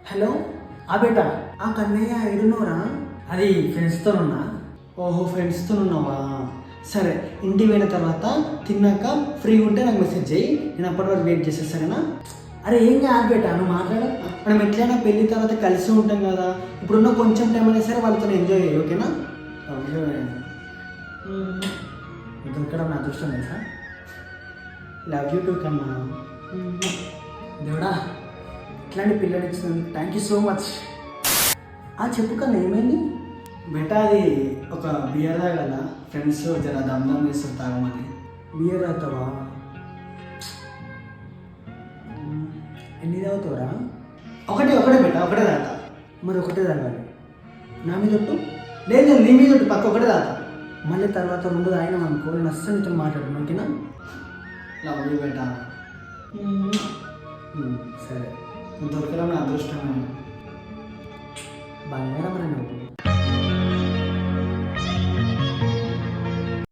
Hello బేటా కన్నయ్య ఎడున్నోరా? అది ఫ్రెండ్స్తో ఉన్నా. ఓహో, ఫ్రెండ్స్తో ఉన్నావా? సరే, ఇంటికి పోయిన తర్వాత తిన్నాక ఫ్రీగా ఉంటే నాకు మెసేజ్ చేయి, నేను అప్పటి వరకు వెయిట్ చేసేస్తా సరేనా? అరే ఏం కాదు బేటా, నువ్వు మాట్లాడు. మనం ఎట్లయినా పెళ్ళి తర్వాత కలిసి ఉంటాం కదా, ఇప్పుడున్న కొంచెం టైం అయినా సరే వాళ్ళతో ఎంజాయ్ చేయి, ఓకేనా? దొరకడం నా అదృష్టం తెలుసా. లవ్ యూ టూ కన్నా. దేవుడా, ఇట్లాంటి పిల్లలు ఇచ్చినందుకు థ్యాంక్ యూ సో మచ్. చెప్పు కన్నా, ఏమైంది? బెటా అది ఒక బియర్ తాగల, ఫ్రెండ్స్ జర దమ్దమ్ వేస్తారు తాగమని. బియర్ తాగుతావా? ఎన్ని తాగుతావురా? ఒకటే బెటా, ఒకటే తాత. మరి ఒకటే తాగాలి. నా మీద ఒట్టు? లేదు నీ మీద ఒకటి పక్క ఒకటే తాత. మళ్ళీ తర్వాత రెండు తాగినాం అనుకో, నేను అస్సలు నీతో మాట్లాడను, ఓకేనా? Love you beta. సరే, దొరకడం నా అదృష్టమే. బంగారం రా నువ్వు.